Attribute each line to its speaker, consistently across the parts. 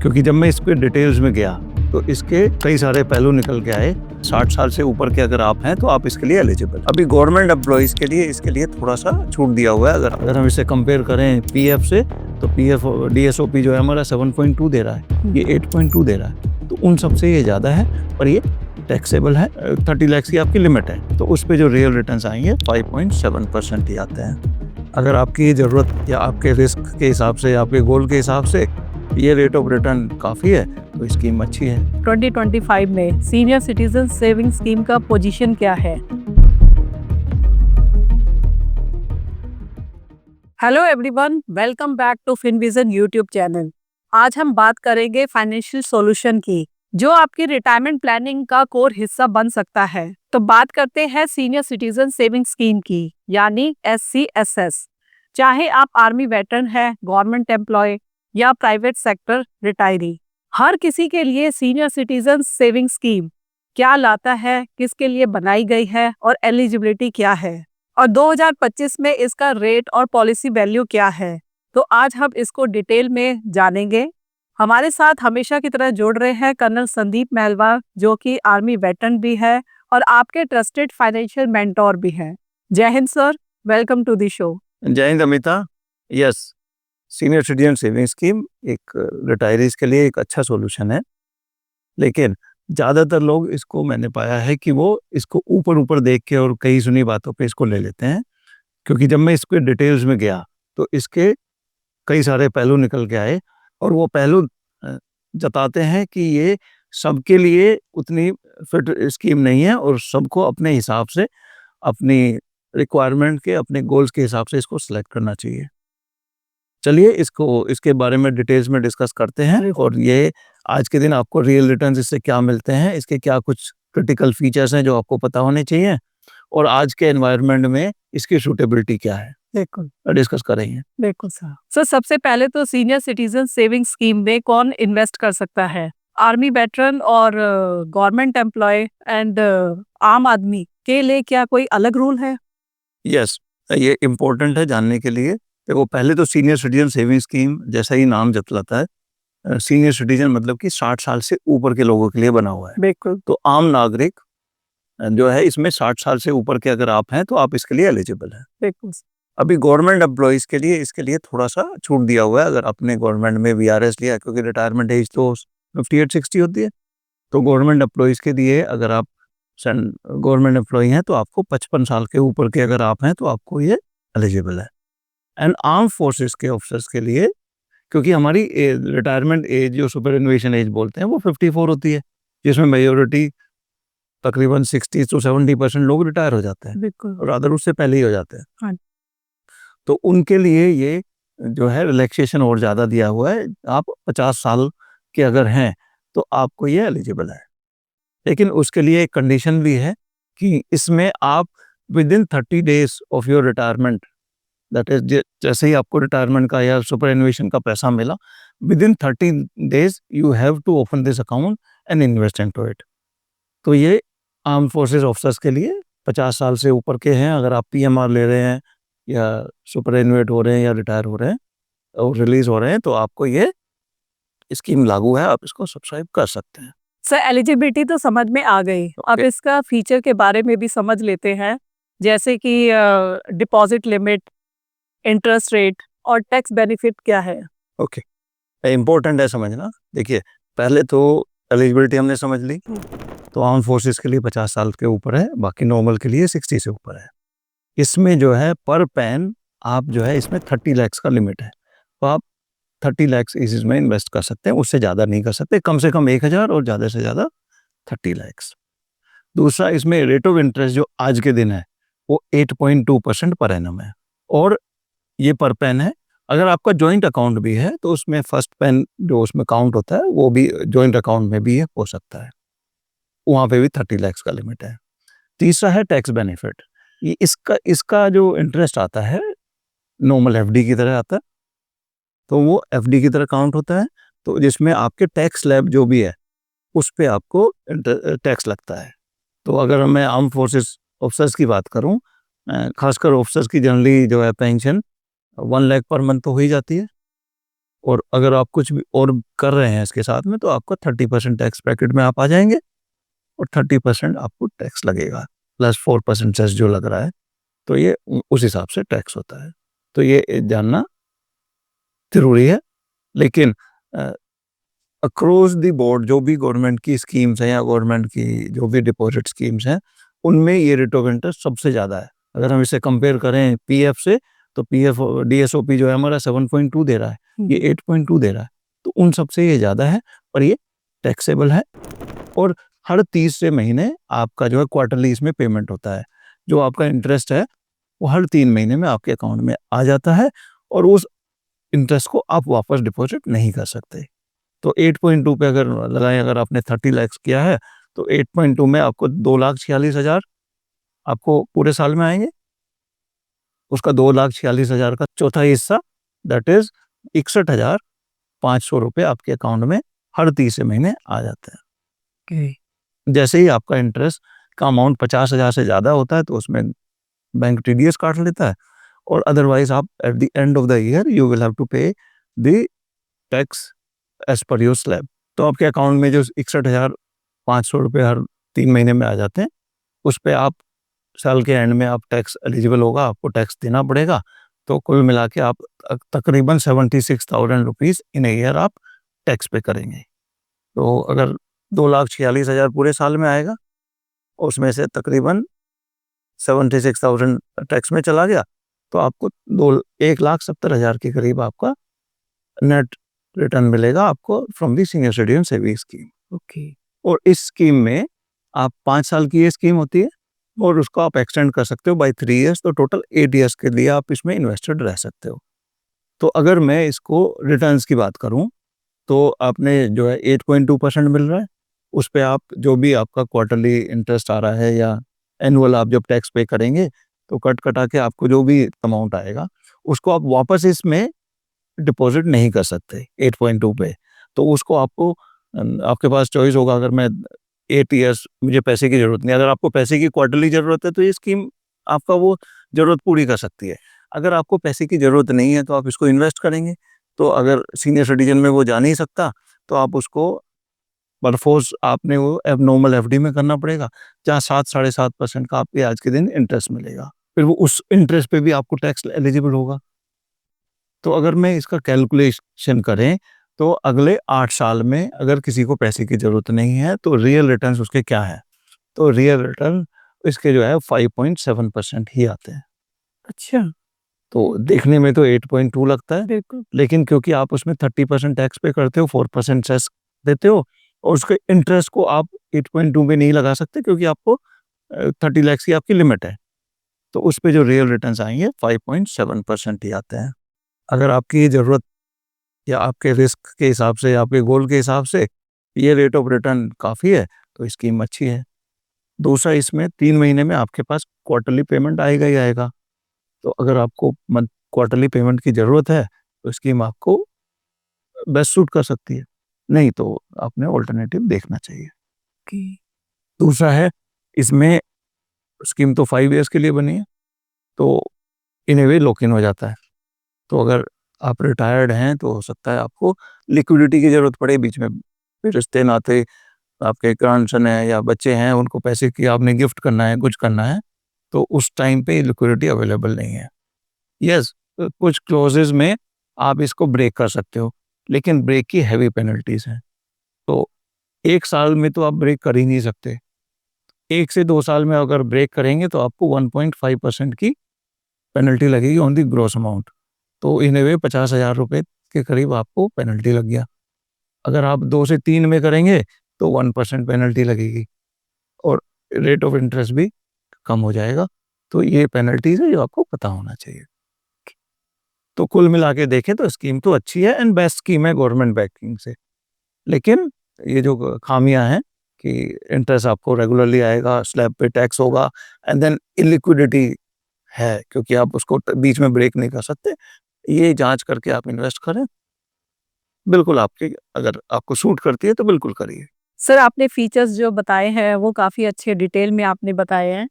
Speaker 1: क्योंकि जब मैं इसके डिटेल्स में गया तो इसके कई सारे पहलू निकल के आए। 60 साल से ऊपर के अगर आप हैं तो आप इसके लिए एलिजिबल। अभी गवर्नमेंट एम्प्लॉइज के लिए इसके लिए थोड़ा सा छूट दिया हुआ है। अगर हम इसे कंपेयर करें पीएफ से, तो पीएफ डीएसओपी जो है हमारा 7.2 दे रहा है, ये 8.2 दे रहा है, तो उन सबसे ये ज़्यादा है, पर ये टैक्सेबल है। 30 लाख की आपकी लिमिट है, तो उस पर जो रियल रिटर्न्स आएंगे 5.7% ही आते हैं। अगर आपकी ज़रूरत या आपके रिस्क के हिसाब से, आपके गोल के हिसाब से ये रेट ऑफ रिटर्न काफ़ी है, तो स्कीम अच्छी है।
Speaker 2: 2025 में सीनियर सिटीजन सेविंग स्कीम का पोजीशन क्या है? Hello everyone, welcome back to Finvision YouTube channel. आज हम बात करेंगे फाइनेंशियल सॉल्यूशन की, जो आपकी रिटायरमेंट प्लानिंग का कोर हिस्सा बन सकता है। तो बात करते हैं सीनियर सिटीजन सेविंग स्कीम की, यानी SCSS। चाहे आप आर्मी वेटरन है, गवर्नमेंट एम्प्लॉय या प्राइवेट सेक्टर रिटायरी, हर किसी के लिए सीनियर सिटीजन सेविंग स्कीम क्या लाता है, किसके लिए बनाई गई है और एलिजिबिलिटी क्या है, और 2025 में इसका रेट और पॉलिसी वैल्यू क्या है। तो आज हम इसको डिटेल में जानेंगे। हमारे साथ हमेशा की तरह जुड़ रहे हैं कर्नल संदीप महलवा, जो कि आर्मी वेटरन भी है और आपके ट्रस्टेड फाइनेंशियल मेंटोर भी हैं। जय हिंद sir, welcome to the show.
Speaker 1: जय हिंद Amita. Yes, senior citizen saving scheme एक रिटायरीज के लिए एक अच्छा सॉल्यूशन है, लेकिन ज़्यादातर लोग इसको, मैंने पाया है कि वो इसको ऊपर ऊपर देख के और कई सुनी बातों पे इसको ले लेते हैं। क्योंकि जब मैं इसके डिटेल्स में गया तो इसके कई सारे पहलू निकल के आए, और वो पहलू जताते हैं कि ये सबके लिए उतनी फिट स्कीम नहीं है, और सबको अपने हिसाब से, अपनी रिक्वायरमेंट के, अपने गोल्स के हिसाब से इसको सिलेक्ट करना चाहिए। चलिए इसके बारे में डिटेल्स में डिस्कस करते हैं, और ये आज के दिन आपको रियल रिटर्न्स इससे क्या मिलते हैं, इसके क्या कुछ क्रिटिकल फीचर्स हैं जो आपको पता होने चाहिए, और आज के एनवायरनमेंट में इसकी सूटेबिलिटी क्या है,
Speaker 2: बिल्कुल
Speaker 1: डिस्कस करेंगे।
Speaker 2: बिल्कुल सर। सर, सबसे पहले तो सीनियर सिटीजन सेविंग स्कीम में कौन इन्वेस्ट कर सकता है? आर्मी वेटरन और गवर्नमेंट एम्प्लॉय एंड आम आदमी के लिए क्या कोई अलग रूल है?
Speaker 1: यस, ये इम्पोर्टेंट है जानने के लिए। देखो, पहले तो सीनियर सिटीजन सेविंग स्कीम जैसा ही नाम जतलाता है, सीनियर सिटीजन मतलब कि 60 साल से ऊपर के लोगों के लिए बना हुआ है।
Speaker 2: बिल्कुल।
Speaker 1: तो आम नागरिक जो है, इसमें 60 साल से ऊपर के अगर आप हैं तो आप इसके लिए एलिजिबल हैं।
Speaker 2: बिल्कुल।
Speaker 1: अभी गवर्नमेंट एम्प्लॉइज के लिए इसके लिए थोड़ा सा छूट दिया हुआ है। अगर आपने गवर्नमेंट में VRS लिया, क्योंकि रिटायरमेंट एज तो 58-60 होती है, तो गवर्नमेंट एम्प्लॉइज के लिए अगर आप गवर्नमेंट एम्प्लॉय हैं तो आपको 55 साल के ऊपर के अगर आप हैं तो आपको ये एलिजिबल है। एंड आर्म फोर्सेस के ऑफिसर्स के लिए, क्योंकि हमारी रिटायरमेंट एज जो सुपरएनुएशन एज बोलते हैं वो 54 होती है, जिसमें मेजोरिटी तकरीबन 60 to 70% लोग रिटायर हो जाते हैं,
Speaker 2: बिल्कुल।
Speaker 1: और अदर उससे पहले ही हो जाते हैं।
Speaker 2: हाँ।
Speaker 1: तो उनके लिए ये जो है रिलैक्सेशन और ज़्यादा दिया हुआ है। आप 50 साल के अगर हैं तो आपको ये एलिजिबल है, लेकिन उसके लिए एक कंडीशन भी है कि इसमें आप with in 30 days of your retirement, that is जैसे ही आपको रिटायरमेंट का या सुपरएनुएशन का पैसा मिला, within 30 days you have to open this account and invest into it. तो ये आर्म फोर्सेस ऑफिसर्स के लिए 50 साल से ऊपर के हैं, अगर आप PMR ले रहे हैं या सुपरएनुएट हो रहे हैं या रिटायर हो रहे हैं और रिलीज हो रहे हैं, तो आपको ये स्कीम लागू है, आप इसको सब्सक्राइब कर सकते हैं।
Speaker 2: सर, एलिजिबिलिटी तो समझ में आ गई। अब इसका फीचर के बारे में भी समझ लेते हैं, जैसे कि डिपॉजिट लिमिट, इंटरेस्ट रेट और टैक्स बेनिफिट क्या है?
Speaker 1: ओके, इम्पोर्टेंट है समझना। देखिए, पहले तो एलिजिबिलिटी हमने समझ ली, तो आर्म फोर्सेस के लिए 50 साल के ऊपर है, बाकी नॉर्मल के लिए 60 से ऊपर है। इसमें जो है पर पैन आप जो है, इसमें 30 लाख का लिमिट है, तो आप 30 लाख इसमें इन्वेस्ट कर सकते हैं, उससे ज़्यादा नहीं कर सकते। कम से कम 1000 और ज़्यादा से ज़्यादा 30 लाख। दूसरा, इसमें रेट ऑफ इंटरेस्ट जो आज के दिन है वो 8.2% पर एनम है, और ये पर पेन है। अगर आपका जॉइंट अकाउंट भी है तो उसमें फर्स्ट पेन जो उसमें काउंट होता है वो भी जॉइंट अकाउंट में भी हो सकता है, वहाँ पे भी 30 लाख का लिमिट है। तीसरा है टैक्स बेनिफिट। ये इसका जो इंटरेस्ट आता है नॉर्मल FD की तरह आता है, तो वो FD की तरह काउंट होता है, तो जिसमें आपके टैक्स स्लैब जो भी है उस पे आपको टैक्स लगता है। तो अगर मैं आर्म फोर्सेस ऑफिसर्स की बात करूं, खासकर ऑफिसर्स की जनरली जो है पेंशन 1 लाख पर मंथ तो हो ही जाती है, और अगर आप कुछ भी और कर रहे हैं इसके साथ में तो आपका 30% टैक्स ब्रैकेट में आप आ जाएंगे और 30% आपको टैक्स लगेगा, प्लस 4% सेस जो लग रहा है, तो ये उस हिसाब से टैक्स होता है। तो ये जानना जरूरी है। लेकिन अक्रॉस द बोर्ड जो भी गवर्नमेंट की स्कीम्स हैं या गवर्नमेंट की जो भी डिपॉजिट स्कीम्स हैं, उनमें ये रेट ऑफ इंटरेस्ट सबसे ज़्यादा है। अगर हम इसे कंपेयर करें पीएफ से, तो पीएफ डीएसओपी जो है हमारा 7.2 दे रहा है, ये 8.2 दे रहा है, तो उन सबसे ये ज़्यादा है, पर ये टैक्सेबल है। और हर तीसरे महीने आपका जो है क्वार्टरली इसमें पेमेंट होता है। जो आपका इंटरेस्ट है वो हर 3 महीने में आपके अकाउंट में आ जाता है और उस इंटरेस्ट को आप वापस डिपॉजिट नहीं कर सकते। तो 8.2 पे अगर लगाएं, अगर आपने 30 लाख किया है तो 8.2 में आपको 2,46,000 आपको पूरे साल में आएंगे। उसका 2,46,000 का चौथा हिस्सा दैट इज 61,500 रुपये आपके अकाउंट में हर तीसरे महीने आ जाते हैं। जैसे ही आपका इंटरेस्ट का अमाउंट 50,000 से ज़्यादा होता है तो उसमें बैंक टीडीएस काट लेता है, और अदरवाइज आप at the end of the year you will have to pay the tax as per your slab. तो आपके अकाउंट में जो 61,500 रुपये हर 3 महीने में आ जाते हैं, उस पर आप साल के एंड में आप टैक्स एलिजिबल होगा, आपको टैक्स देना पड़ेगा। तो कुल मिला के आप तकरीबन 76,000 रुपीज़ इन ईयर आप टैक्स पे करेंगे। तो अगर 2,46,000 पूरे साल में आएगा, उसमें से तकरीबन 76,000 टैक्स में चला गया, तो आपको 1,70,000 के करीब आपका नेट रिटर्न मिलेगा आपको from the senior citizen saving scheme. Okay. और इस स्कीम में आप 5 साल की ये स्कीम होती है और उसको आप एक्सटेंड कर सकते हो बाय 3 ईयर्स, तो टोटल 8 ईयर्स के लिए आप इसमें इन्वेस्टेड रह सकते हो। तो अगर मैं इसको रिटर्न्स की बात करूं तो आपने जो है 8.2% मिल रहा है, उस पर आप जो भी आपका क्वार्टरली इंटरेस्ट आ रहा है या एनुअल आप जब टैक्स पे करेंगे तो कट कटा के आपको जो भी अमाउंट आएगा उसको आप वापस इसमें डिपॉजिट नहीं कर सकते 8.2 पे। तो उसको आपको आपके पास चॉइस होगा, अगर मैं 8 ईयर्स मुझे पैसे की ज़रूरत नहीं, अगर आपको पैसे की क्वार्टरली ज़रूरत है तो ये स्कीम आपका वो ज़रूरत पूरी कर सकती है। अगर आपको पैसे की ज़रूरत नहीं है तो आप इसको इन्वेस्ट करेंगे, तो अगर सीनियर सिटीजन में वो जा नहीं सकता तो आप उसको बरफोर्स आपने वो एबनॉर्मल एफडी में करना पड़ेगा, जहाँ 7-7.5% का आपके आज के दिन इंटरेस्ट मिलेगा। फिर वो उस इंटरेस्ट पे भी आपको टैक्स एलिजिबल होगा। तो अगर मैं इसका कैलकुलेशन करें तो अगले 8 साल में अगर किसी को पैसे की ज़रूरत नहीं है तो रियल रिटर्न्स उसके क्या है? तो रियल रिटर्न इसके जो है 5.7% ही आते हैं। अच्छा। तो देखने में तो 8.2 लगता है, बिल्कुल, लेकिन क्योंकि आप उसमें 30% टैक्स पे करते हो, 4% सेस देते हो, और उसके इंटरेस्ट को आप 8.2 में नहीं लगा सकते क्योंकि आपको 30 लाख की आपकी लिमिट है। तो उस पे जो रियल रिटर्न्स आएंगे 5.7% ही आते हैं। अगर आपकी ज़रूरत या आपके रिस्क के हिसाब से, आपके गोल के हिसाब से ये रेट ऑफ रिटर्न काफ़ी है तो स्कीम अच्छी है। दूसरा, इसमें 3 महीने में आपके पास क्वार्टरली पेमेंट आएगा ही आएगा। तो अगर आपको मंथ क्वार्टरली पेमेंट की ज़रूरत है तो स्कीम आपको बेस्ट सूट कर सकती है, नहीं तो आपने ऑल्टरनेटिव देखना चाहिए। दूसरा है, इसमें स्कीम तो 5 ईयर्स के लिए बनी है, तो इन ए वे लॉक इन हो जाता है। तो अगर आप रिटायर्ड हैं तो हो सकता है आपको लिक्विडिटी की ज़रूरत पड़े बीच में, फिर रिश्ते नाते आपके ग्रैंडसन है या बच्चे हैं, उनको पैसे की आपने गिफ्ट करना है, कुछ करना है, तो उस टाइम पे लिक्विडिटी अवेलेबल नहीं है। यस, कुछ क्लॉजेज में आप इसको ब्रेक कर सकते हो, लेकिन ब्रेक की हैवी पेनल्टीज हैं। तो 1 साल में तो आप ब्रेक कर ही नहीं सकते। 1 से 2 साल में अगर ब्रेक करेंगे तो आपको 1.5% की पेनल्टी लगेगी ऑन दी ग्रॉस अमाउंट। तो इन ए वे 50,000 रुपये के करीब आपको पेनल्टी लग गया। अगर आप 2 से 3 में करेंगे तो 1% पेनल्टी लगेगी और रेट ऑफ इंटरेस्ट भी कम हो जाएगा। तो ये पेनल्टीज है जो आपको पता होना चाहिए। तो कुल मिला के देखें तो स्कीम तो अच्छी है एंड बेस्ट स्कीम है गवर्नमेंट बैकिंग से, लेकिन ये जो खामियां हैं कि इंटरेस्ट आपको रेगुलरली आएगा, स्लैब पे टैक्स होगा, एंड देन इलिक्विडिटी है क्योंकि आप उसको बीच में ब्रेक नहीं कर सकते। ये जांच करके आप इन्वेस्ट करें, बिल्कुल आपके अगर आपको सूट करती है तो बिल्कुल करिए।
Speaker 2: सर, आपने फीचर्स जो बताए हैं वो काफ़ी अच्छे डिटेल में आपने बताए हैं।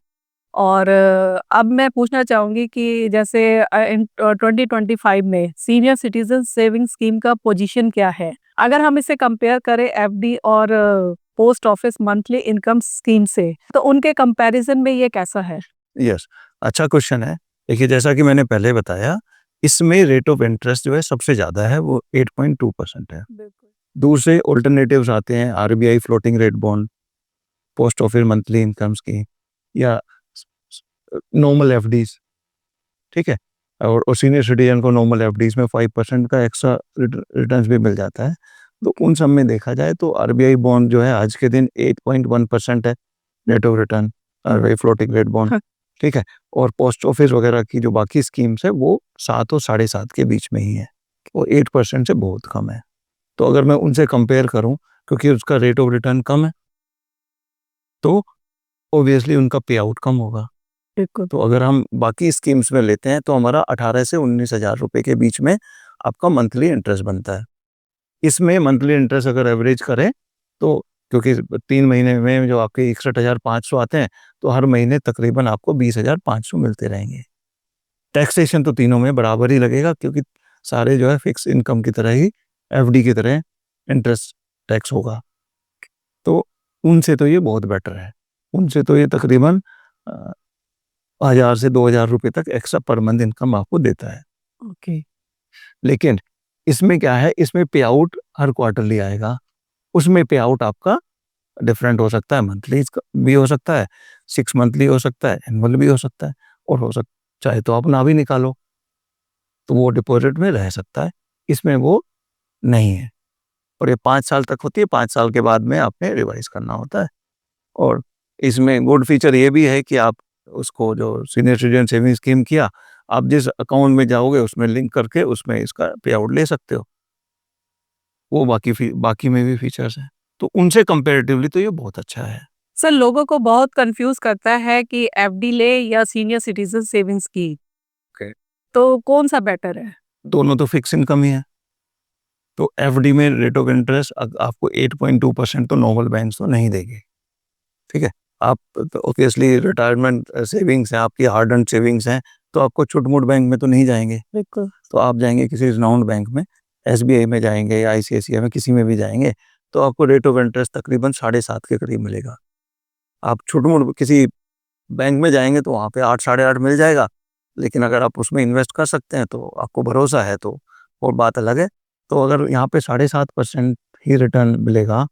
Speaker 2: और अब मैं पूछना चाहूंगी कि जैसे इन 2025 में सीनियर सिटीजन सेविंग स्कीम का पोजीशन क्या है, अगर हम इसे कंपेयर करें एफडी और post office monthly income scheme से, तो उनके कंपैरिजन में ये कैसा है?
Speaker 1: यस, अच्छा क्वेश्चन है। देखिए, जैसा कि मैंने पहले बताया, इसमें रेट ऑफ इंटरेस्ट जो है सबसे ज़्यादा है, वो 8.2% है।
Speaker 2: बिल्कुल।
Speaker 1: दूसरे ऑल्टरनेटिव्स आते हैं, RBI floating rate bond, post office monthly income scheme या नॉर्मल एफडीज, ठीक है? और सीनियर सिटीजन को नॉर्मल एफडीज में 5% का एक्स्ट्रा रिटर्न्स भी मिल जाता है। तो उन सब में देखा जाए तो आरबीआई बॉन्ड जो है आज के दिन 8.1% है rate of return, RBI floating rate bond, ठीक है? और पोस्ट ऑफिस वगैरह की जो बाकी स्कीम्स है वो 7 और 7.5 के बीच में ही है, वो 8% से बहुत कम है। तो अगर मैं उनसे कंपेयर करूं, क्योंकि उसका रेट ऑफ रिटर्न कम है, तो ऑब्वियसली उनका पे आउट कम होगा।
Speaker 2: बिल्कुल।
Speaker 1: तो अगर हम बाकी स्कीम्स में लेते हैं तो हमारा 18 से 19,000 रुपए के बीच में आपका मंथली इंटरेस्ट बनता है। इसमें मंथली इंटरेस्ट अगर एवरेज करें तो, क्योंकि 3 महीने में जो आपके 61,500 आते हैं, तो हर महीने तकरीबन आपको 20,500 मिलते रहेंगे। टैक्सेशन तो तीनों में बराबर ही लगेगा, क्योंकि सारे जो है फिक्स इनकम की तरह ही एफडी की तरह इंटरेस्ट टैक्स होगा। तो उनसे तो ये बहुत बेटर है। उनसे तो ये तकरीबन 1000 से 2000 रुपए तक एक्स्ट्रा पर मंथ इनकम आपको देता है।
Speaker 2: ओके।
Speaker 1: लेकिन इसमें क्या है, इसमें पे आउट हर क्वार्टरली आएगा। उसमें पे आउट आपका डिफरेंट हो सकता है, मंथली भी हो सकता है, 6 मंथली हो सकता है, एनुअल भी हो सकता है, और हो सक चाहे तो आप ना भी निकालो, तो वो डिपॉजिट में रह सकता है। इसमें वो नहीं है, और ये 5 साल तक होती है, 5 साल के बाद में आपने रिवाइज़ करना होता है। और इसमें गुड फीचर ये भी है कि आप उसको, जो सीनियर सिटीजन सेविंग स्कीम किया, आप जिस अकाउंट में जाओगे उसमें लिंक करके उसमें इसका पे आउट ले सकते हो। वो बाकी में भी फीचर्स हैं। तो उनसे कंपैरेटिवली तो ये बहुत अच्छा है।
Speaker 2: सर, लोगों को बहुत कंफ्यूज करता है कि एफडी ले या सीनियर सिटीजन सेविंग्स की,
Speaker 1: ओके।
Speaker 2: तो कौन सा बेटर है?
Speaker 1: दोनों तो फिक्स इनकम ही है। तो एफडी में रेट ऑफ इंटरेस्ट आपको 8.2% तो नॉर्मल बैंक तो नहीं देगी, ठीक है? आप तो ऑब्वियसली रिटायरमेंट सेविंग्स हैं, आपकी हार्ड अर्न्ड सेविंग्स हैं, तो आपको छुट-मुट बैंक में तो नहीं जाएँगे।
Speaker 2: बिल्कुल।
Speaker 1: तो आप जाएँगे किसी रिनाउंड बैंक में, एसबीआई में जाएँगे या आईसीआईसीआई में, किसी में भी जाएँगे, तो आपको रेट ऑफ इंटरेस्ट तकरीबन 7.5 के करीब मिलेगा। आप छुट-मुट किसी बैंक में जाएँगे तो वहाँ पे 8, साढ़े 8 मिल जाएगा, लेकिन अगर आप उसमें इन्वेस्ट कर सकते हैं, तो आपको भरोसा है, तो वो बात अलग है। तो अगर यहाँ पे 7.5% ही रिटर्न मिलेगा,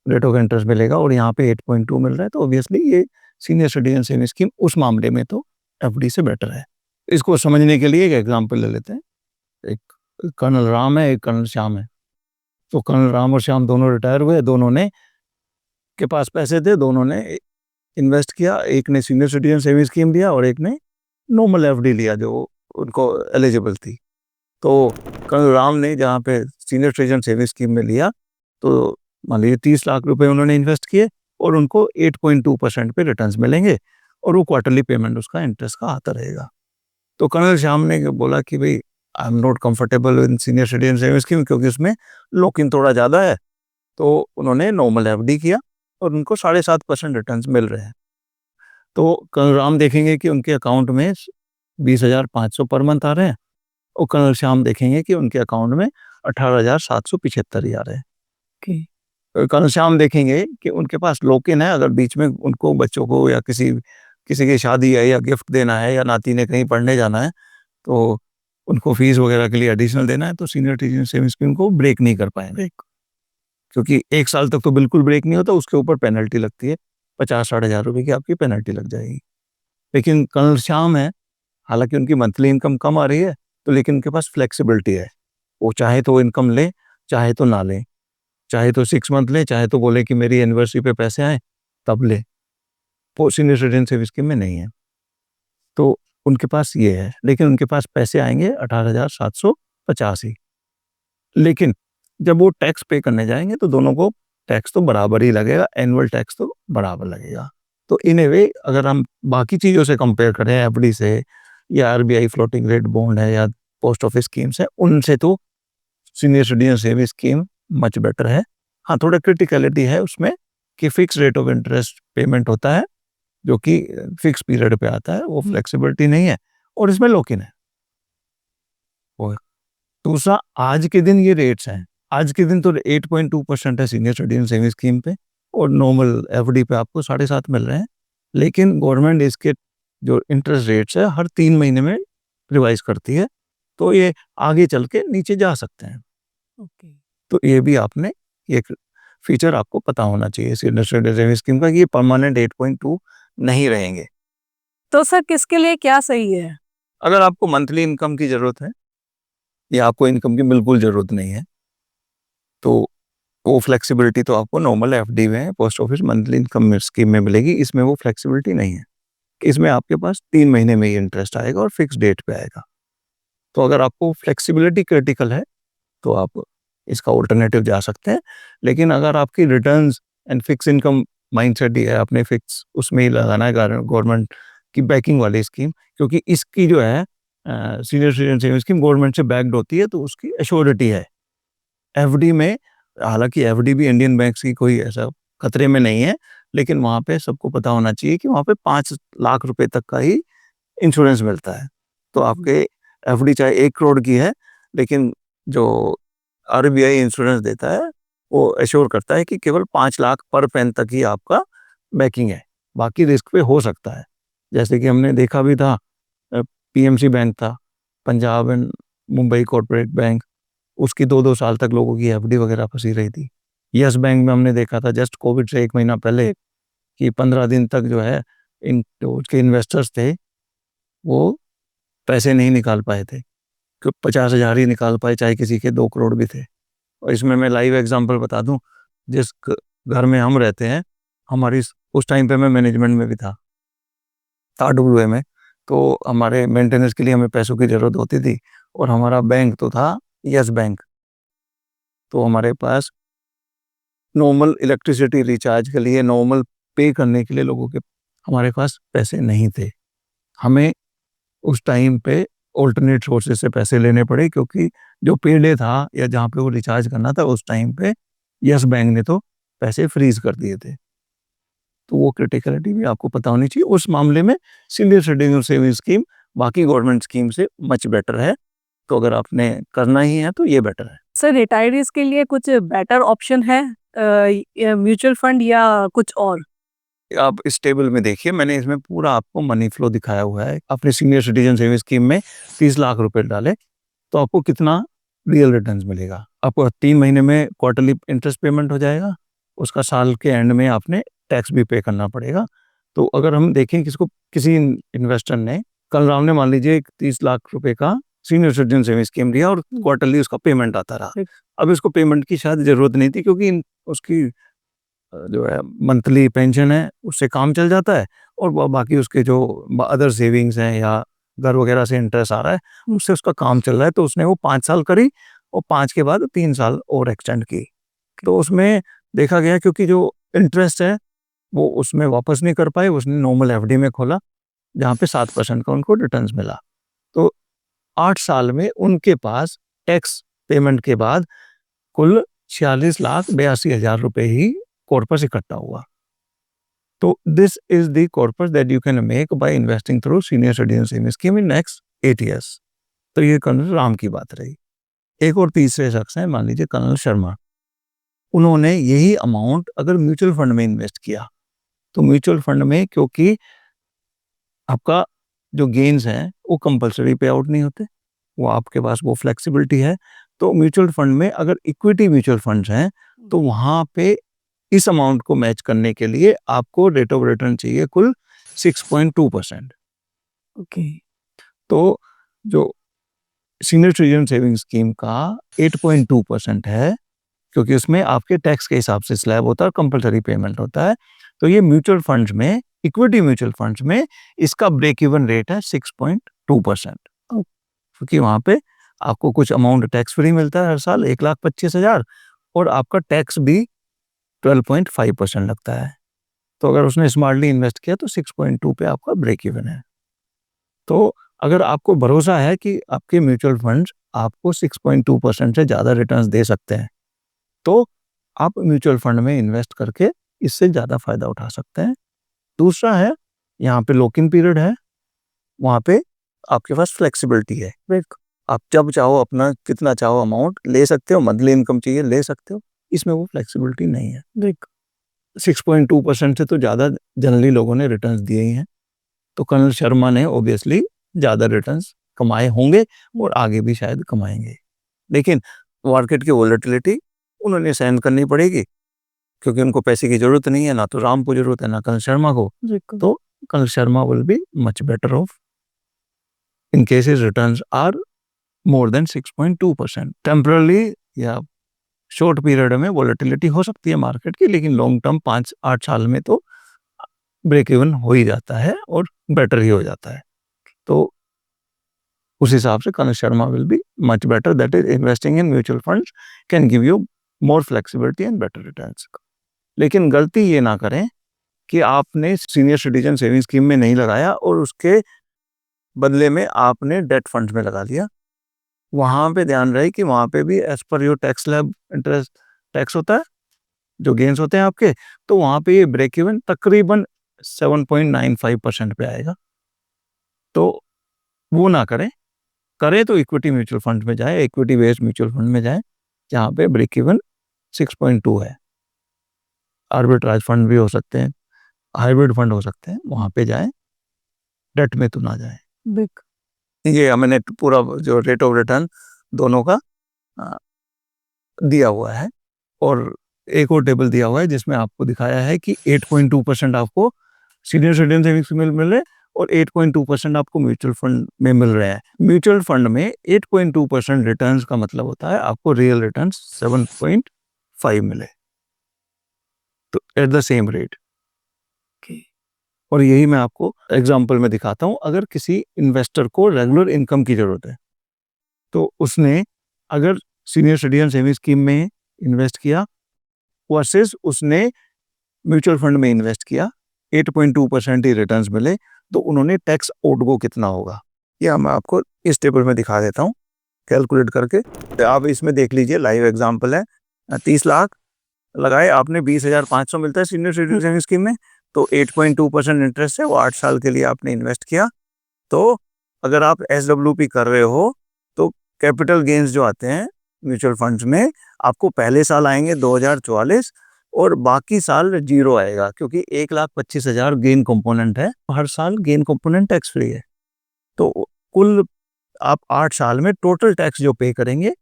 Speaker 1: रेट ऑफ इंटरेस्ट मिलेगा, और यहाँ पे 8.2 मिल रहा है, तो ऑब्वियसली ये सीनियर सिटीजन सेविंग स्कीम उस मामले में तो एफडी से बेटर है। इसको समझने के लिए एक एग्जांपल ले लेते हैं। एक कर्नल राम है, एक कर्नल श्याम है। तो कर्नल राम और श्याम दोनों रिटायर हुए, दोनों ने के पास पैसे थे, दोनों ने इन्वेस्ट किया। एक ने सीनियर सिटीजन सेविंग स्कीम लिया और एक ने नॉर्मल एफडी लिया जो उनको एलिजिबल थी। तो कर्नल राम ने जहाँ पे सीनियर सिटीजन सेविंग स्कीम में लिया, तो मान लीजिए 30 लाख रुपए उन्होंने इन्वेस्ट किए, और उनको 8.2% पे रिटर्न्स मिलेंगे, और वो क्वार्टरली पेमेंट उसका इंटरेस्ट का आता रहेगा। तो कर्नल श्याम ने बोला कि भाई, I am not comfortable in senior citizen saving scheme, क्योंकि उसमें लॉक इन थोड़ा ज़्यादा है। तो उन्होंने नॉर्मल एफडी किया, और उनको 7.5% रिटर्न्स मिल रहे हैं। तो कर्नल राम देखेंगे कि उनके अकाउंट में 20,500 पर मंथ आ रहे हैं, और कर्नल श्याम देखेंगे कि उनके अकाउंट में 18,775 ही आ रहे हैं। कर्नल श्याम देखेंगे कि उनके पास लॉक इन है, अगर बीच में उनको बच्चों को या किसी किसी की शादी है या गिफ्ट देना है या नाती ने कहीं पढ़ने जाना है, तो उनको फीस वगैरह के लिए एडिशनल देना है, तो सीनियर सिटीजन सेविंग स्कीम को ब्रेक नहीं कर पाएंगे, क्योंकि 1 साल तक तो बिल्कुल ब्रेक नहीं होता, उसके ऊपर पेनल्टी लगती है, 50-60,000 रुपए की आपकी पेनल्टी लग जाएगी। लेकिन कर्नल श्याम है, हालांकि उनकी मंथली इनकम कम आ रही है, तो लेकिन उनके पास फ्लेक्सिबिलिटी है। वो चाहे तो इनकम ले, चाहे तो ना ले, चाहे तो 6 मंथ ले, चाहे तो बोले कि मेरी एनिवर्सरी पे पैसे आए तब ले। वो सीनियर सिटीजन सेविंग स्कीम में नहीं है। तो उनके पास ये है, लेकिन उनके पास पैसे आएंगे 18,750 ही। लेकिन जब वो टैक्स पे करने जाएंगे तो दोनों को टैक्स तो बराबर ही लगेगा, एनुअल टैक्स तो बराबर लगेगा। तो इन ए वे अगर हम बाकी चीज़ों से कंपेयर करें, एफडी से या आरबीआई फ्लोटिंग रेट बॉन्ड है या पोस्ट ऑफिस स्कीम्स है, उनसे तो senior citizen saving scheme much better है। हाँ, थोड़ा क्रिटिकलिटी है उसमें कि fix rate of interest payment होता है, जो कि फिक्स पीरियड पे आता है, वो फ्लेक्सिबिलिटी नहीं है और इसमें लॉक इन है। और दूसरा, आज के दिन ये रेट्स हैं, आज के दिन तो 8.2% है सीनियर सिटीजन सेविंग स्कीम पे और नॉर्मल एफडी पे आपको 7.5 मिल रहे हैं, लेकिन गवर्नमेंट इसके जो इंटरेस्ट रेट्स है हर 3 महीने में रिवाइज करती है, तो ये आगे चल के नीचे जा सकते हैं।
Speaker 2: ओके।
Speaker 1: तो ये भी आपने एक फीचर आपको पता होना चाहिए सीनियर सिटीजन सेविंग स्कीम का कि ये परमानेंट 8.2 नहीं रहेंगे।
Speaker 2: तो सर किसके लिए क्या सही है?
Speaker 1: अगर आपको मंथली इनकम की जरूरत है या आपको इनकम की बिल्कुल जरूरत नहीं है, तो वो फ्लेक्सिबिलिटी तो आपको नॉर्मल एफडी में post office monthly income scheme में मिलेगी। इसमें वो फ्लेक्सिबिलिटी नहीं है, इसमें आपके पास 3 महीने में ही इंटरेस्ट आएगा और फिक्स डेट पे आएगा। तो अगर आपको फ्लेक्सिबिलिटी क्रिटिकल है तो आप इसका ऑल्टरनेटिव जा सकते हैं, लेकिन अगर आपकी returns and fix income mindset ही है, आपने फिक्स उसमें ही लगाना है गवर्नमेंट की बैकिंग वाली स्कीम, क्योंकि इसकी जो है senior citizen saving scheme government से बैक्ड होती है, तो उसकी एश्योरिटी है। एफडी में, हालांकि एफडी भी इंडियन बैंक्स की कोई ऐसा खतरे में नहीं है, लेकिन वहाँ पे सबको पता होना चाहिए कि वहाँ पे 5 लाख रुपए तक का ही इंश्योरेंस मिलता है। तो आपके एफडी चाहे 1 करोड़ की है, लेकिन जो आरबीआई इंश्योरेंस देता है वो एश्योर करता है कि केवल 5 लाख पर पेन तक ही आपका बैकिंग है, बाकी रिस्क पे हो सकता है। जैसे कि हमने देखा भी था, पीएमसी बैंक था, Punjab and Mumbai corporate bank, उसकी 2-2 साल तक लोगों की एफडी वगैरह फंसी रही थी। यस बैंक में हमने देखा था जस्ट कोविड से 1 महीना पहले कि 15 दिन तक जो है इन जो उसके इन्वेस्टर्स थे वो पैसे नहीं निकाल पाए थे, कि 50,000 ही निकाल पाए, चाहे किसी के 2 करोड़ भी थे। और इसमें मैं लाइव एग्जांपल बता दूं, जिस घर में हम रहते हैं, हमारी उस टाइम पे मैं मैनेजमेंट में भी था आरडब्ल्यूए में, तो हमारे मेंटेनेंस के लिए हमें पैसों की जरूरत होती थी और हमारा बैंक तो था यस बैंक। तो हमारे पास नॉर्मल इलेक्ट्रिसिटी रिचार्ज के लिए, नॉर्मल पे करने के लिए लोगों के हमारे पास पैसे नहीं थे। हमें उस टाइम पे ऑल्टरनेट सोर्सेज से पैसे लेने पड़े, क्योंकि जो पेडे था या जहाँ पे वो रिचार्ज करना था उस टाइम पे यस बैंक ने तो पैसे फ्रीज कर दिए थे। तो वो क्रिटिकलिटी भी आपको पता होनी चाहिए। उस मामले में सीनियर सिटीजन सेविंग स्कीम बाकी गवर्नमेंट स्कीम से मच बेटर है, तो अगर आपने करना ही है तो ये बेटर है।
Speaker 2: सर रिटायरीज के लिए कुछ बेटर ऑप्शन है, म्यूचुअल फंड या कुछ और?
Speaker 1: आप इस टेबल में देखिए, मैंने इसमें पूरा आपको मनी फ्लो दिखाया हुआ है। अपने सीनियर सिटीजन सेविंग स्कीम में 30 लाख रुपए डाले तो आपको कितना रियल रिटर्न्स मिलेगा। आपको 3 महीने में क्वार्टरली इंटरेस्ट पेमेंट हो जाएगा, उसका साल के एंड में आपने टैक्स भी पे करना पड़ेगा। तो अगर हम देखें किसको, किसी इन्वेस्टर ने कल राम ने मान लीजिए 30 लाख रुपए का सीनियर सिटीजन सेविंग स्कीम लिया और क्वार्टरली उसका पेमेंट आता रहा। अब इसको पेमेंट की शायद जरूरत नहीं थी, क्योंकि उसकी जो है मंथली पेंशन है उससे काम चल जाता है, और बाकी उसके जो अदर सेविंग्स हैं या घर वगैरह से इंटरेस्ट आ रहा है उससे उसका काम चल रहा है। तो उसने वो 5 साल करी और 5 के बाद 3 साल और एक्सटेंड की। तो उसमें देखा गया क्योंकि जो इंटरेस्ट है वो उसमें वापस नहीं कर पाए, उसने नॉर्मल एफडी में खोला जहाँ पे 7% का उनको रिटर्न्स मिला। तो 8 साल में उनके पास टैक्स पेमेंट के बाद कुल 46,82,000 रुपए ही कॉर्पस इकट्ठा हुआ। तो this is the corpus that you can make by investing through senior citizen saving scheme in next 8 years. तो ये कर्नल राम की बात रही। एक और तीसरे शख्स हैं, मान लीजिए कर्नल शर्मा, उन्होंने यही अमाउंट अगर म्यूचुअल फंड में इन्वेस्ट किया, तो म्यूचुअल फंड में क्योंकि आपका जो गेन्स हैं वो कंपलसरी पे आउट नहीं होते, वो आपके पास वो फ्लेक्सिबिलिटी है। तो म्यूचुअल फंड में अगर इक्विटी म्यूचुअल फंड्स हैं तो वहां पे इस अमाउंट को मैच करने के लिए आपको रेट ऑफ रिटर्न चाहिए कुल 6.2%।
Speaker 2: ओके।
Speaker 1: तो जो सीनियर सिटीजन सेविंग स्कीम का 8.2% है, क्योंकि उसमें आपके टैक्स के हिसाब से स्लैब होता है और कंपलसरी पेमेंट होता है। तो ये म्यूचुअल फंड्स में, इक्विटी म्यूचुअल फंड्स में इसका ब्रेक इवन रेट है 6.2%, क्योंकि वहां पे आपको कुछ अमाउंट टैक्स फ्री मिलता है हर साल 1,25,000 और आपका टैक्स भी 12.5% लगता है। तो अगर उसने स्मार्टली इन्वेस्ट किया तो 6.2 पे आपका ब्रेक इवन है। तो अगर आपको भरोसा है कि आपके म्यूचुअल फंड्स आपको 6.2% से ज़्यादा रिटर्न्स दे सकते हैं, तो आप म्यूचुअल फंड में इन्वेस्ट करके इससे ज़्यादा फायदा उठा सकते हैं। दूसरा है यहाँ पे लॉक इन पीरियड है, वहाँ पे आपके पास फ्लेक्सिबिलिटी है। आप जब चाहो अपना कितना चाहो अमाउंट ले सकते हो, मंथली इनकम चाहिए ले सकते हो, इसमें वो फ्लेक्सिबिलिटी नहीं है। 6.2% से तो ज़्यादा जनरली लोगों ने रिटर्न्स दिए ही हैं, तो कर्नल शर्मा ने ऑब्वियसली ज़्यादा रिटर्न्स कमाए होंगे और आगे भी शायद कमाएंगे, लेकिन मार्केट की वॉलेटिलिटी उन्होंने सहन करनी पड़ेगी, क्योंकि उनको पैसे की जरूरत नहीं है, ना तो राम को जरूरत है ना कर्नल शर्मा को। तो colonel Sharma will be much better off in case his returns are more than 6.2%। Temporarily या शॉर्ट पीरियड में वॉलेटिलिटी हो सकती है मार्केट की, लेकिन लॉन्ग टर्म 5-8 साल में तो ब्रेक इवन हो ही जाता है और बेटर ही हो जाता है। तो उस हिसाब से colonel Sharma will be much better, that is investing in mutual funds can give you more flexibility and better returns. लेकिन गलती ये ना करें कि आपने सीनियर सिटीजन सेविंग स्कीम में नहीं लगाया और उसके बदले में आपने डेट फंड में लगा लिया। वहाँ पे ध्यान रहे कि वहाँ पे भी as per your tax slab interest tax होता है, जो गेन्स होते हैं आपके, तो वहाँ पे ये ब्रेक इवन तकरीबन 7.95% पे आएगा। तो वो ना करें, करें तो इक्विटी म्यूचुअल फंड में जाए, इक्विटी बेस्ड म्यूचुअल फंड में जाए जहाँ पे ब्रेक इवन 6.2 है। आर्बिट्राज फंड भी हो सकते हैं, हाइब्रिड फंड हो सकते हैं, वहाँ पे जाएं, डेट में तो ना जाएं। ये मैंने पूरा जो रेट ऑफ रिटर्न दोनों का दिया हुआ है, और एक और टेबल दिया हुआ है जिसमें आपको दिखाया है कि 8.2% आपको सीनियर सिटीजन सेविंग्स में मिल रहे हैं और 8.2% आपको म्यूचुअल फंड में मिल रहे हैं। म्यूचुअल फंड में 8.2% रिटर्न्स का मतलब होता है आपको रियल रिटर्न्स 7.5 मिले, तो एट द सेम रेट। और यही मैं आपको एग्जांपल में दिखाता हूं। अगर किसी इन्वेस्टर को रेगुलर इनकम की जरूरत है, तो उसने अगर सीनियर सिटीजन सेविंग स्कीम में इन्वेस्ट किया वर्सेस उसने म्यूचुअल फंड में इन्वेस्ट किया, 8.2% ही रिटर्न्स मिले, तो उन्होंने टैक्स आउटगो कितना होगा, यह मैं आपको इस टेबल में दिखा देता हूँ कैलकुलेट करके। तो आप इसमें देख लीजिए, लाइव एग्जांपल है। 30 लाख लगाए आपने, 20,500 मिलता है सीनियर सिटीजन सेविंग स्कीम में, तो 8.2% इंटरेस्ट है, वो 8 साल के लिए आपने इन्वेस्ट किया। तो अगर आप SWP कर रहे हो तो कैपिटल गेन्स जो आते हैं म्यूचुअल फंड्स में, आपको पहले साल आएंगे 2044 और बाकी साल जीरो आएगा, क्योंकि 1,25,000 गेन कंपोनेंट है, हर साल गेन कंपोनेंट टैक्स फ्री है। तो कुल आप 8 साल में टोटल टैक्स जो पे करेंगे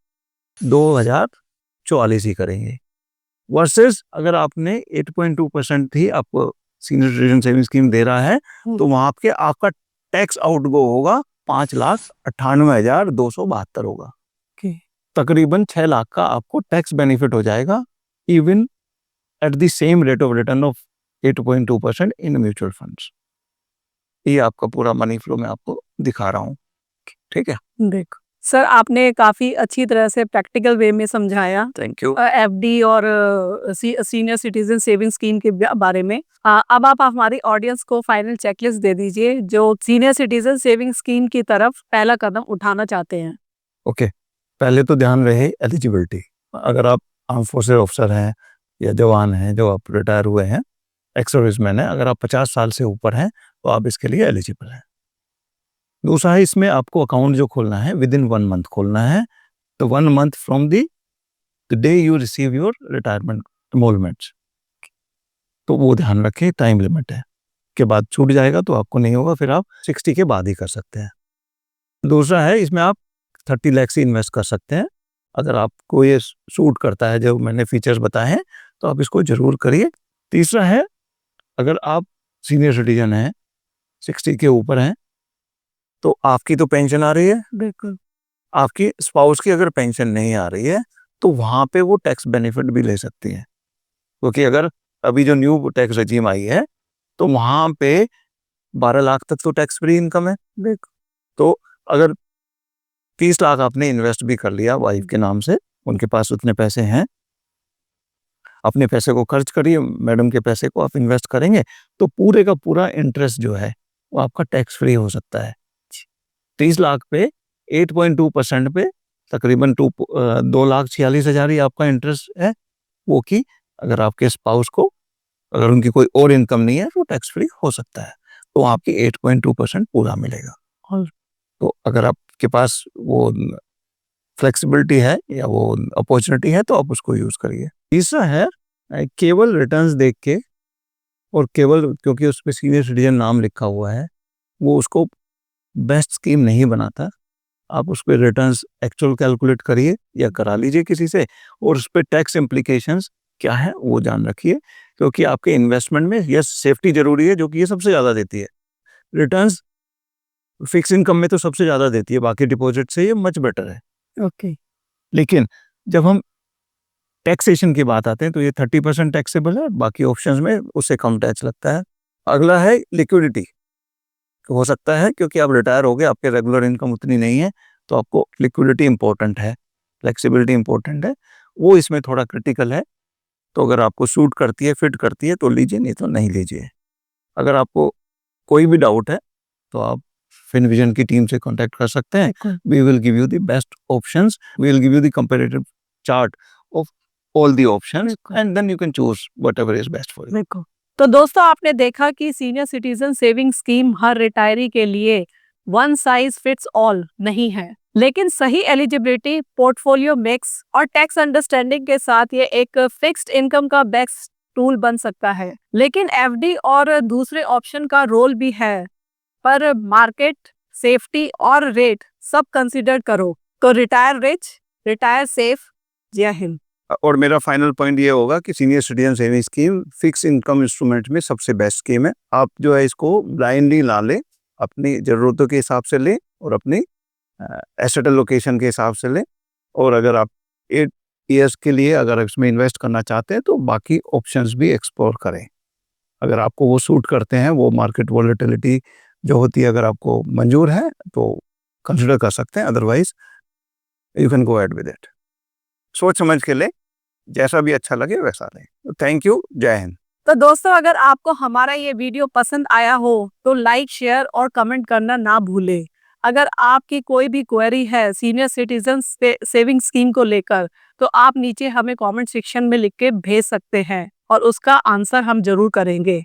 Speaker 1: 2,044 ही करेंगे, वर्सेस अगर आपने 8.2% ही आपको सीनियर सिटीजन सेविंग स्कीम दे रहा है, तो वहां पे आपका टैक्स आउटगो होगा 5,98,272 होगा। तकरीबन 6 लाख का आपको टैक्स बेनिफिट हो जाएगा, even at the same rate of return of 8.2% in mutual funds. ये आपका पूरा मनी फ्लो मैं आपको दिखा रहा हूँ, ठीक है।
Speaker 2: देखो सर, आपने काफी अच्छी तरह से प्रैक्टिकल वे में समझाया
Speaker 1: थैंक यू।
Speaker 2: FD और सीनियर सिटीजन सेविंग स्कीम के बारे में। अब आप हमारी ऑडियंस को फाइनल चेकलिस्ट दे दीजिए जो सीनियर सिटीजन सेविंग स्कीम की तरफ पहला कदम उठाना चाहते हैं।
Speaker 1: ओके, पहले तो ध्यान रहे एलिजिबिलिटी। अगर आप आर्म फोर्सेज ऑफिसर हैं या जवान हैं, जो आप रिटायर हुए हैं, एक्स सर्विसमैन हैं, अगर आप 50 साल से ऊपर हैं तो आप इसके लिए एलिजिबल हैं। दूसरा है, इसमें आपको अकाउंट जो खोलना है विद इन 1 मंथ खोलना है, तो 1 month from the day you receive your retirement enrolments. तो वो ध्यान रखें, टाइम लिमिट है, के बाद छूट जाएगा तो आपको नहीं होगा, फिर आप 60 के बाद ही कर सकते हैं। दूसरा है, इसमें आप 30 लाख से इन्वेस्ट कर सकते हैं। अगर आपको ये सूट करता है जो मैंने फीचर्स बताए हैं तो आप इसको जरूर करिए। तीसरा है, अगर आप सीनियर सिटीजन हैं, 60 के ऊपर हैं, तो आपकी तो पेंशन आ रही है,
Speaker 2: बिल्कुल।
Speaker 1: आपकी स्पाउस की अगर पेंशन नहीं आ रही है तो वहां पे वो टैक्स बेनिफिट भी ले सकती है, क्योंकि अगर अभी जो न्यू टैक्स रेजिम आई है तो वहां पे 12 लाख तक तो टैक्स फ्री इनकम है। तो अगर 30 लाख आपने इन्वेस्ट भी कर लिया वाइफ के नाम से, उनके पास उतने पैसे हैं, अपने पैसे को खर्च करिए, मैडम के पैसे को आप इन्वेस्ट करेंगे, तो पूरे का पूरा इंटरेस्ट जो है वो आपका टैक्स फ्री हो सकता है। 30 लाख पे 8.2% पे तकरीबन 2,46,000 ही आपका इंटरेस्ट है, वो कि अगर आपके स्पाउस को, अगर उनकी कोई और इनकम नहीं है तो टैक्स फ्री हो सकता है। तो आपकी 8.2% पूरा मिलेगा।
Speaker 2: और
Speaker 1: तो अगर आपके पास वो फ्लेक्सिबिलिटी है या वो अपॉर्चुनिटी है तो आप उसको यूज करिए। तीसरा है केवल रिटर्न्स देख के और केवल क्योंकि उस पर सीनियर सिटीजन नाम लिखा हुआ है वो उसको बेस्ट स्कीम नहीं बनाता। आप उस पर रिटर्न्स एक्चुअल कैलकुलेट करिए या करा लीजिए किसी से, और उस पर टैक्स इम्प्लीकेशंस क्या है वो जान रखिए, क्योंकि आपके इन्वेस्टमेंट में यस सेफ्टी जरूरी है जो कि ये सबसे ज़्यादा देती है। रिटर्न्स फिक्स इनकम में तो सबसे ज़्यादा देती है, बाकी डिपॉजिट से ये मच बेटर है।
Speaker 2: ओके,
Speaker 1: लेकिन जब हम टैक्सेशन की बात आते हैं तो ये 30% टैक्सेबल है, बाकी ऑप्शंस में उससे कम टैक्स लगता है। अगला है लिक्विडिटी। हो सकता है क्योंकि आप रिटायर हो गए, आपके रेगुलर इनकम उतनी नहीं है, तो आपको लिक्विडिटी इंपॉर्टेंट है, फ्लेक्सिबिलिटी इंपॉर्टेंट है, वो इसमें थोड़ा क्रिटिकल है। तो अगर आपको सूट करती है, फिट करती है तो लीजिए, नहीं तो नहीं लीजिए। अगर आपको कोई भी डाउट है तो आप फिनविजन की टीम से कांटेक्ट कर सकते हैं। We will give you the best options, we will give you the comparative chart of all the options and then you can choose whatever is best for you.
Speaker 2: देखो तो दोस्तों आपने देखा कि सीनियर सिटीजन सेविंग स्कीम हर रिटायरी के लिए वन साइज फिट्स ऑल नहीं है, लेकिन सही एलिजिबिलिटी, पोर्टफोलियो मिक्स और टैक्स अंडरस्टैंडिंग के साथ ये एक फिक्स्ड इनकम का बेस्ट टूल बन सकता है। लेकिन एफडी और दूसरे ऑप्शन का रोल भी है, पर मार्केट, सेफ्टी और रेट सब कंसीडर करो। तो रिटायर रिच, रिटायर सेफ। जय हिंद।
Speaker 1: और मेरा फाइनल पॉइंट ये होगा कि senior citizen saving scheme fix income instrument में सबसे बेस्ट स्कीम है। आप जो है इसको ब्लाइंडली ना लें, अपनी ज़रूरतों के हिसाब से लें और अपनी एसेट लोकेशन के हिसाब से लें। और अगर आप 8 ईयर्स के लिए अगर इसमें इन्वेस्ट करना चाहते हैं तो बाकी ऑप्शंस भी एक्सप्लोर करें। अगर आपको वो सूट करते हैं, वो मार्केट वॉलेटिलिटी जो होती है अगर आपको मंजूर है तो कंसिडर कर सकते हैं, otherwise you can go ahead with it. सोच समझ के ले, जैसा भी अच्छा लगे वैसा लें। थैंक यू, जय हिंद।
Speaker 2: तो दोस्तों अगर आपको हमारा ये वीडियो पसंद आया हो तो लाइक, शेयर और कमेंट करना ना भूलें। अगर आपकी कोई भी क्वेरी है सीनियर सिटीजन सेविंग स्कीम को लेकर तो आप नीचे हमें कमेंट सेक्शन में लिख के भेज सकते हैं और उसका आंसर हम जरूर करेंगे।